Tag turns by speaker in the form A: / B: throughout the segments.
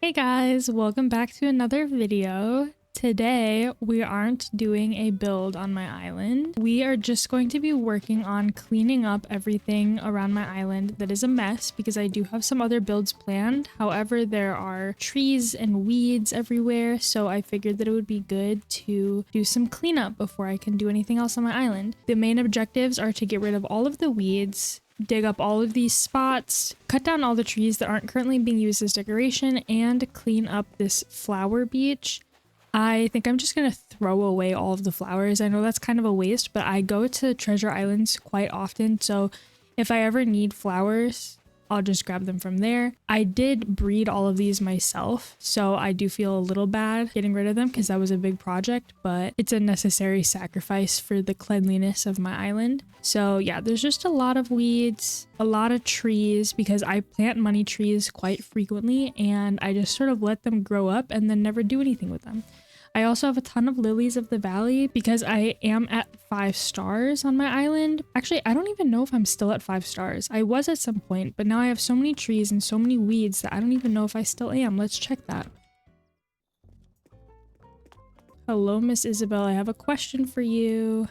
A: Hey guys, welcome back to another video. Today, we aren't doing a build on my island. We are just going to be working on cleaning up everything around my island that is a mess because I do have some other builds planned. However, there are trees and weeds everywhere, so I figured that it would be good to do some cleanup before I can do anything else on my island. The main objectives are to get rid of all of the weeds, dig up all of these spots, cut down all the trees that aren't currently being used as decoration, and clean up this flower beach. I think I'm just gonna throw away all of the flowers. I know that's kind of a waste, but I go to Treasure Islands quite often, so if I ever need flowers, I'll just grab them from there. I did breed all of these myself, so I do feel a little bad getting rid of them because that was a big project, but it's a necessary sacrifice for the cleanliness of my island. So yeah, there's just a lot of weeds, a lot of trees because I plant money trees quite frequently and I just sort of let them grow up and then never do anything with them. I also have a ton of lilies of the valley because I am at 5 stars on my island. Actually, I don't even know if I'm still at 5 stars. I was at some point, but now I have so many trees and so many weeds that I don't even know if I still am. Let's check that. Hello, Miss Isabel. I have a question for you.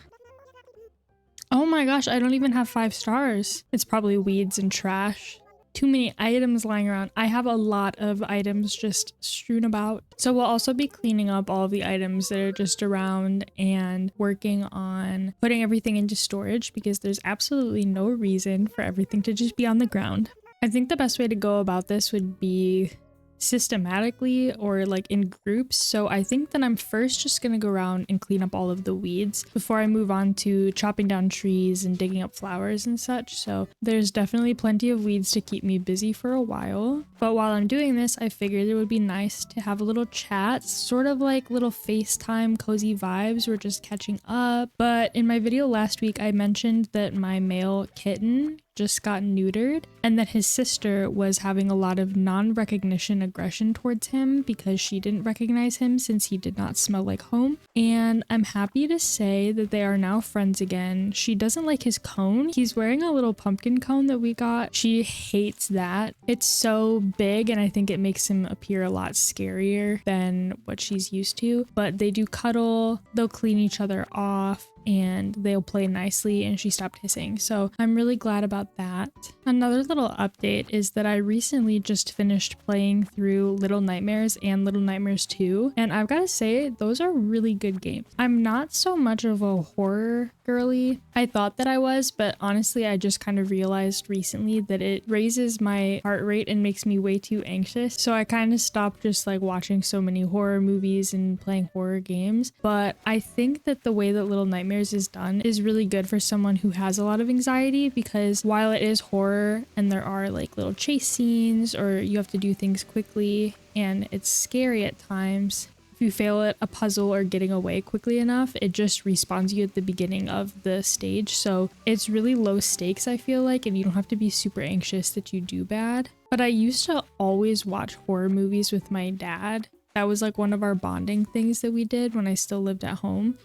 A: Oh my gosh, I don't even have 5 stars. It's probably weeds and trash. Too many items lying around. I have a lot of items just strewn about. So we'll also be cleaning up all of the items that are just around and working on putting everything into storage because there's absolutely no reason for everything to just be on the ground. I think the best way to go about this would be systematically or like in groups. So I think that I'm first just gonna go around and clean up all of the weeds before I move on to chopping down trees and digging up flowers and such. So there's definitely plenty of weeds to keep me busy for a while. But while I'm doing this, I figured it would be nice to have a little chat, sort of like little FaceTime cozy vibes. We're just catching up. But in my video last week, I mentioned that my male kitten just got neutered and that his sister was having a lot of non-recognition aggression towards him because she didn't recognize him since he did not smell like home. And I'm happy to say that they are now friends again. She doesn't like his cone. He's wearing a little pumpkin cone that we got. She hates that. It's so big and I think it makes him appear a lot scarier than what she's used to. But they do cuddle, they'll clean each other off, and they'll play nicely, and she stopped hissing. So I'm really glad about that. Another little update is that I recently just finished playing through Little Nightmares and Little Nightmares 2, and I've got to say, those are really good games. I'm not so much of a horror girly. I thought that I was, but honestly, I just kind of realized recently that it raises my heart rate and makes me way too anxious. So I kind of stopped just like watching so many horror movies and playing horror games. But I think that the way that Little Nightmares is done is really good for someone who has a lot of anxiety because while it is horror and there are like little chase scenes or you have to do things quickly and it's scary at times, if you fail at a puzzle or getting away quickly enough, it just respawns you at the beginning of the stage. So it's really low stakes, I feel like, and you don't have to be super anxious that you do bad. But I used to always watch horror movies with my dad. That was like one of our bonding things that we did when I still lived at home.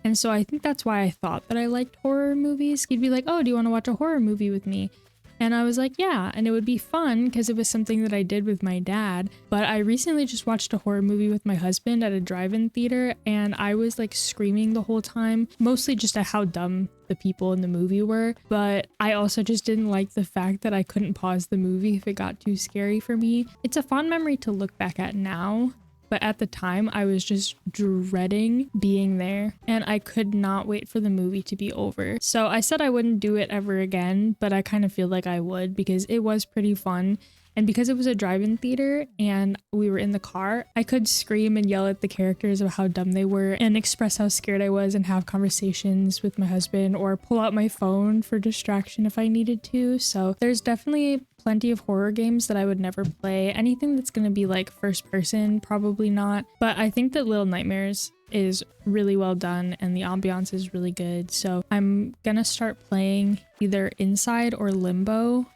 A: And so I think that's why I thought that I liked horror movies. He'd be like, oh, do you want to watch a horror movie with me? And I was like, yeah, and it would be fun because it was something that I did with my dad. But I recently just watched a horror movie with my husband at a drive-in theater and I was like screaming the whole time, mostly just at how dumb the people in the movie were. But I also just didn't like the fact that I couldn't pause the movie if it got too scary for me. It's a fond memory to look back at now. But at the time, I was just dreading being there and I could not wait for the movie to be over. So I said I wouldn't do it ever again, but I kind of feel like I would because it was pretty fun. And because it was a drive-in theater and we were in the car, I could scream and yell at the characters of how dumb they were and express how scared I was and have conversations with my husband or pull out my phone for distraction if I needed to. So there's definitely plenty of horror games that I would never play. Anything that's going to be like first person, probably not. But I think that Little Nightmares is really well done and the ambiance is really good. So I'm gonna start playing either Inside or Limbo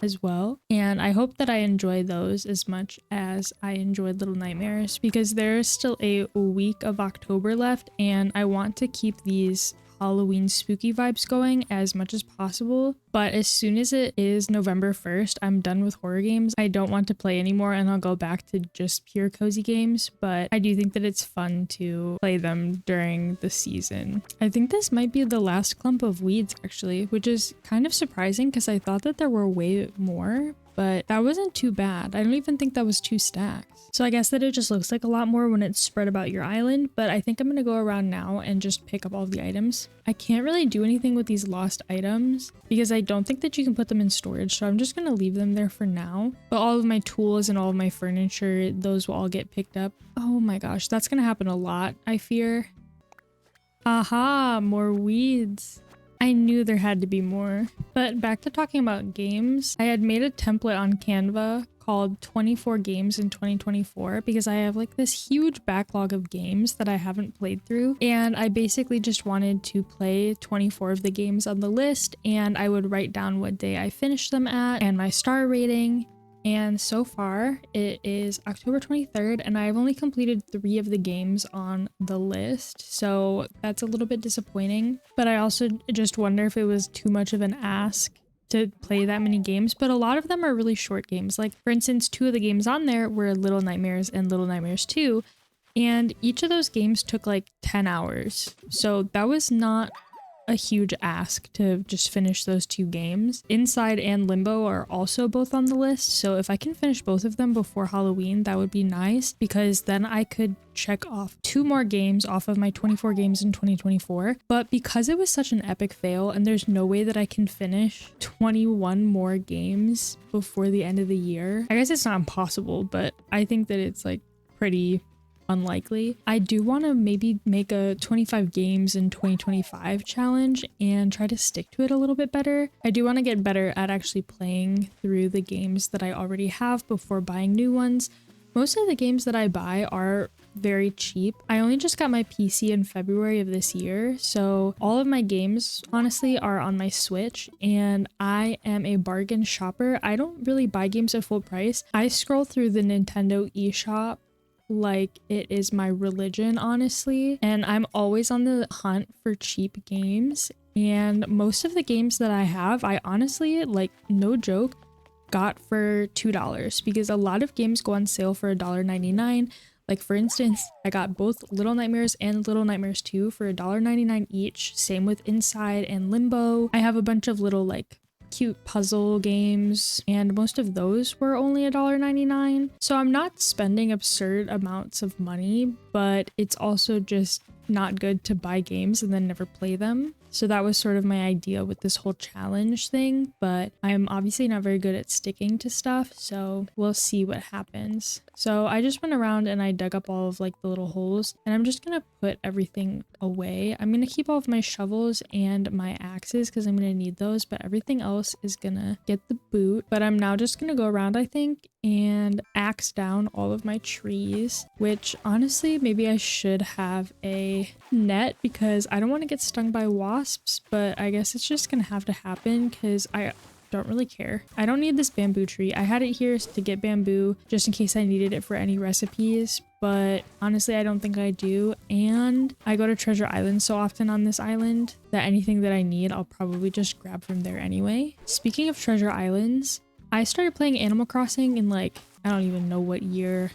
A: as well, and I hope that I enjoy those as much as I enjoyed Little Nightmares because there is still a week of October left and I want to keep these Halloween spooky vibes going as much as possible. But as soon as it is November 1st, I'm done with horror games. I don't want to play anymore and I'll go back to just pure cozy games. But I do think that it's fun to play them during the season. I think this might be the last clump of weeds actually, which is kind of surprising because I thought that there were way more. But that wasn't too bad. I don't even think that was 2 stacks. So I guess that it just looks like a lot more when it's spread about your island, but I think I'm gonna go around now and just pick up all of the items. I can't really do anything with these lost items because I don't think that you can put them in storage, so I'm just gonna leave them there for now. But all of my tools and all of my furniture, those will all get picked up. Oh my gosh, that's gonna happen a lot, I fear. Aha, more weeds. I knew there had to be more. But back to talking about games, I had made a template on Canva called 24 games in 2024 because I have like this huge backlog of games that I haven't played through, and I basically just wanted to play 24 of the games on the list, and I would write down what day I finished them at and my star rating. And so far it is October 23rd and I've only completed 3 of the games on the list, so that's a little bit disappointing. But I also just wonder if it was too much of an ask to play that many games, but a lot of them are really short games. Like for instance, 2 of the games on there were Little Nightmares and Little Nightmares 2, and each of those games took like 10 hours. So that was not a huge ask to just finish those 2 games. Inside and Limbo are also both on the list, so if I can finish both of them before Halloween, that would be nice because then I could check off 2 more games off of my 24 games in 2024. But because it was such an epic fail and there's no way that I can finish 21 more games before the end of the year, I guess it's not impossible, but I think that it's like pretty unlikely. I do want to maybe make a 25 games in 2025 challenge and try to stick to it a little bit better. I do want to get better at actually playing through the games that I already have before buying new ones. Most of the games that I buy are very cheap. I only just got my PC in February of this year, so all of my games honestly are on my Switch, and I am a bargain shopper. I don't really buy games at full price. I scroll through the Nintendo eShop like it is my religion, honestly, and I'm always on the hunt for cheap games. And most of the games that I have, I honestly, like, no joke, got for $2 because a lot of games go on sale for $1.99. Like for instance, I got both Little Nightmares and Little Nightmares 2 for $1.99 each. Same with Inside and Limbo. I have a bunch of little like cute puzzle games, and most of those were only $1.99. So I'm not spending absurd amounts of money, but it's also just not good to buy games and then never play them. So that was sort of my idea with this whole challenge thing, but I'm obviously not very good at sticking to stuff, so we'll see what happens. So I just went around and I dug up all of like the little holes, and I'm just gonna put everything away. I'm gonna keep all of my shovels and my axes because I'm gonna need those, but everything else is gonna get the boot. But I'm now just gonna go around, I think, and axe down all of my trees, which honestly maybe I should have a net because I don't want to get stung by wasps, but I guess it's just gonna have to happen because I don't really care. I don't need this bamboo tree. I had it here to get bamboo just in case I needed it for any recipes, but honestly I don't think I do. And I go to Treasure Island so often on this island that anything that I need I'll probably just grab from there anyway. Speaking of Treasure Islands, I started playing Animal Crossing in like, I don't even know what year,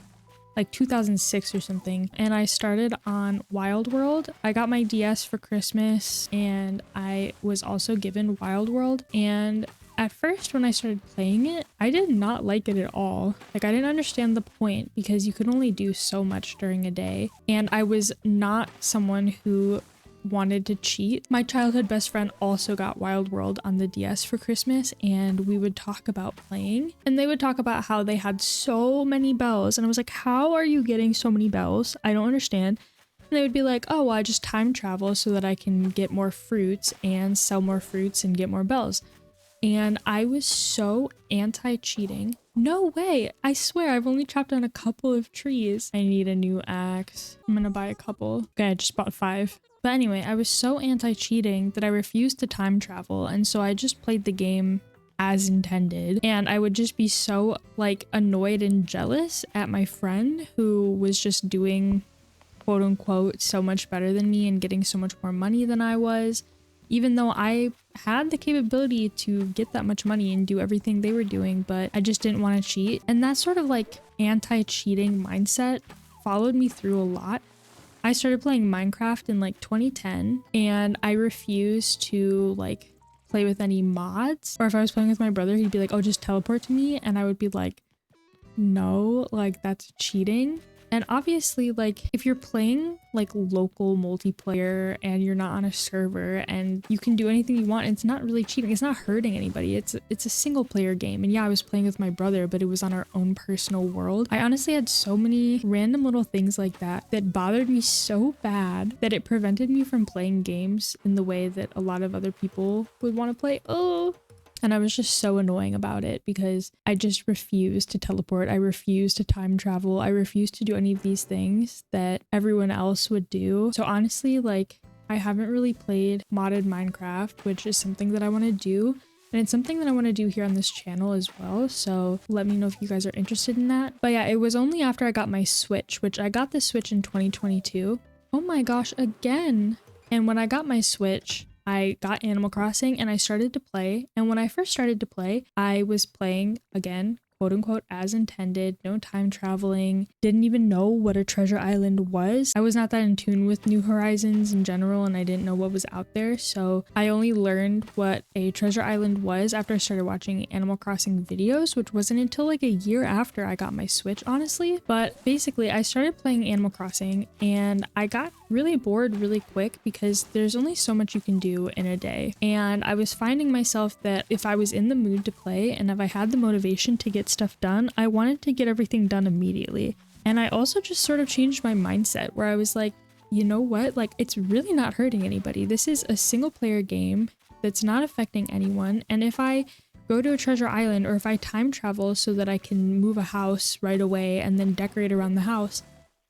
A: like 2006 or something, and I started on Wild World. I got my DS for Christmas and I was also given Wild World, and at first when I started playing it, I did not like it at all. Like I didn't understand the point because you could only do so much during a day, and I was not someone who wanted to cheat. My childhood best friend also got Wild World on the DS for Christmas, and we would talk about playing, and they would talk about how they had so many bells, and I was like, how are you getting so many bells? I don't understand. And they would be like, oh well, I just time travel so that I can get more fruits and sell more fruits and get more bells. And I was so anti-cheating. No way, I swear I've only chopped down a couple of trees. I need a new axe. I'm gonna buy a couple. Okay, I just bought 5. But anyway, I was so anti-cheating that I refused to time travel, and so I just played the game as intended, and I would just be so like annoyed and jealous at my friend who was just doing quote unquote so much better than me and getting so much more money than I was, even though I had the capability to get that much money and do everything they were doing, but I just didn't want to cheat. And that sort of like anti-cheating mindset followed me through a lot. I started playing Minecraft in like 2010 and I refused to like play with any mods. Or if I was playing with my brother, he'd be like, oh, just teleport to me. And I would be like, no, like that's cheating. And obviously, like if you're playing like local multiplayer and you're not on a server and you can do anything you want, it's not really cheating. It's not hurting anybody. It's a single player game. And yeah, I was playing with my brother, but it was on our own personal world. I honestly had so many random little things like that that bothered me so bad that it prevented me from playing games in the way that a lot of other people would want to play. Oh. And I was just so annoying about it because I just refused to teleport. I refused to time travel. I refused to do any of these things that everyone else would do. So honestly, like I haven't really played modded Minecraft, which is something that I want to do. And it's something that I want to do here on this channel as well. So let me know if you guys are interested in that. But yeah, it was only after I got my Switch, which I got the Switch in 2022. Oh my gosh, again. And when I got my Switch, I got Animal Crossing and I started to play. And when I first started to play, I was playing again, quote unquote, as intended, no time traveling, didn't even know what a treasure island was. I was not that in tune with New Horizons in general and I didn't know what was out there. So I only learned what a treasure island was after I started watching Animal Crossing videos, which wasn't until like a year after I got my Switch, honestly. But basically I started playing Animal Crossing and I got really bored really quick because there's only so much you can do in a day. And I was finding myself that if I was in the mood to play and if I had the motivation to get stuff done, I wanted to get everything done immediately. And I also just sort of changed my mindset where I was like, you know what? Like it's really not hurting anybody. This is a single player game that's not affecting anyone. And if I go to a treasure island or if I time travel so that I can move a house right away and then decorate around the house,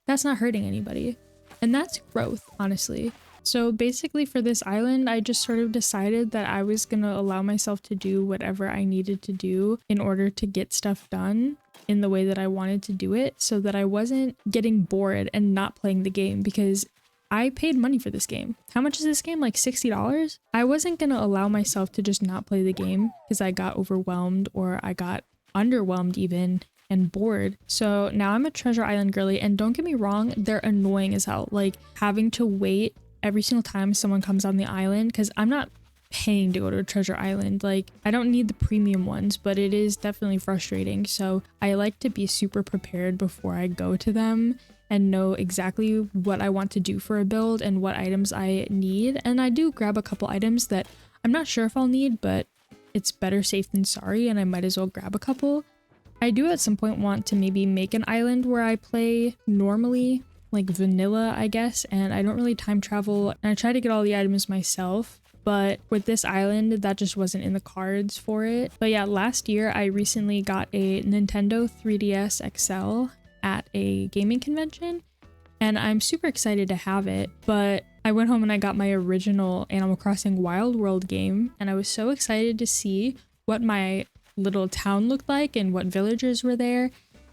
A: that's not hurting anybody. And that's growth, honestly. So basically for this island, I just sort of decided that I was gonna allow myself to do whatever I needed to do in order to get stuff done in the way that I wanted to do it so that I wasn't getting bored and not playing the game because I paid money for this game. How much is this game? Like $60? I wasn't gonna allow myself to just not play the game because I got overwhelmed or I got underwhelmed even and bored. So now I'm a treasure island girly and don't get me wrong, they're annoying as hell. Like having to wait every single time someone comes on the island because I'm not paying to go to a treasure island. Like I don't need the premium ones, but it is definitely frustrating. So I like to be super prepared before I go to them and know exactly what I want to do for a build and what items I need. And I do grab a couple items that I'm not sure if I'll need, but it's better safe than sorry and I might as well grab a couple. I do at some point want to maybe make an island where I play normally, like vanilla, I guess, and I don't really time travel and I try to get all the items myself. But with this island, that just wasn't in the cards for it. But yeah, last year I recently got a Nintendo 3DS XL at a gaming convention and I'm super excited to have it. But I went home and I got my original Animal Crossing Wild World game and I was so excited to see what my little town looked like and what villagers were there.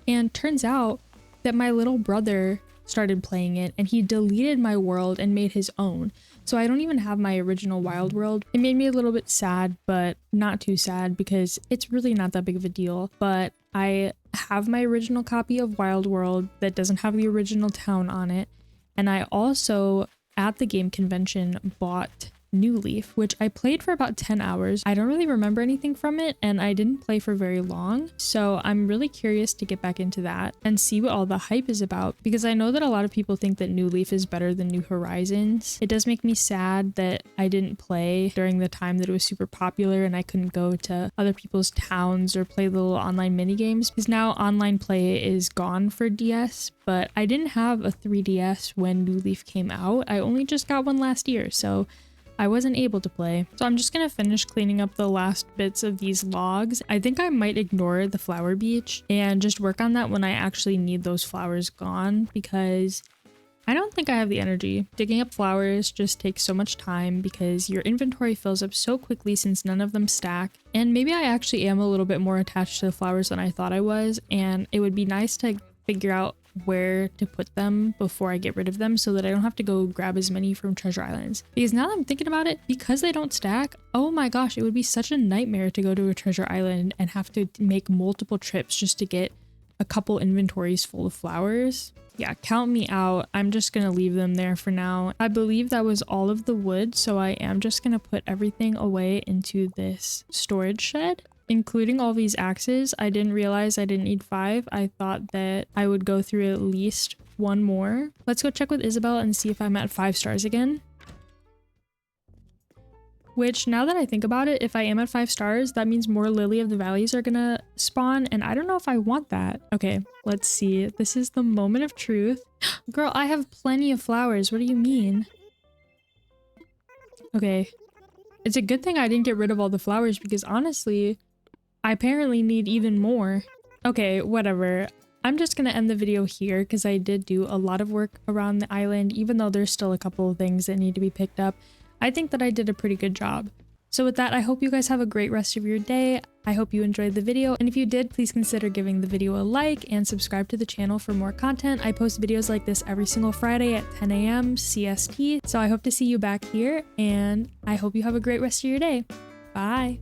A: And turns out that my little brother started playing it and he deleted my world and made his own. So I don't even have my original Wild World. It made me a little bit sad, but not too sad because it's really not that big of a deal. But I have my original copy of Wild World that doesn't have the original town on it. And I also, at the game convention, bought New Leaf, which I played for about 10 hours. I don't really remember anything from it and I didn't play for very long. So I'm really curious to get back into that and see what all the hype is about because I know that a lot of people think that New Leaf is better than New Horizons. It does make me sad that I didn't play during the time that it was super popular and I couldn't go to other people's towns or play the little online mini games because now online play is gone for DS, but I didn't have a 3DS when New Leaf came out. I only just got one last year, so I wasn't able to play. So I'm just gonna finish cleaning up the last bits of these logs. I think I might ignore the flower beach and just work on that when I actually need those flowers gone because I don't think I have the energy. Digging up flowers just takes so much time because your inventory fills up so quickly since none of them stack. And maybe I actually am a little bit more attached to the flowers than I thought I was, and it would be nice to figure out where to put them before I get rid of them so that I don't have to go grab as many from Treasure Islands. Because now that I'm thinking about it, because they don't stack, oh my gosh, it would be such a nightmare to go to a Treasure Island and have to make multiple trips just to get a couple inventories full of flowers. Yeah, count me out. I'm just gonna leave them there for now. I believe that was all of the wood, so I am just gonna put everything away into this storage shed, including all these axes. I didn't realize I didn't need 5. I thought that I would go through at least 1 more. Let's go check with Isabel and see if I'm at 5 stars again. Which, now that I think about it, if I am at 5 stars, that means more Lily of the Valleys are gonna spawn, and I don't know if I want that. Okay, let's see. This is the moment of truth. Girl, I have plenty of flowers. What do you mean? Okay. It's a good thing I didn't get rid of all the flowers because honestly, I apparently need even more. Okay, whatever. I'm just gonna end the video here because I did do a lot of work around the island, even though there's still a couple of things that need to be picked up. I think that I did a pretty good job. So with that, I hope you guys have a great rest of your day. I hope you enjoyed the video, and if you did, please consider giving the video a like and subscribe to the channel for more content. I post videos like this every single Friday at 10 a.m. CST, so I hope to see you back here, and I hope you have a great rest of your day. Bye!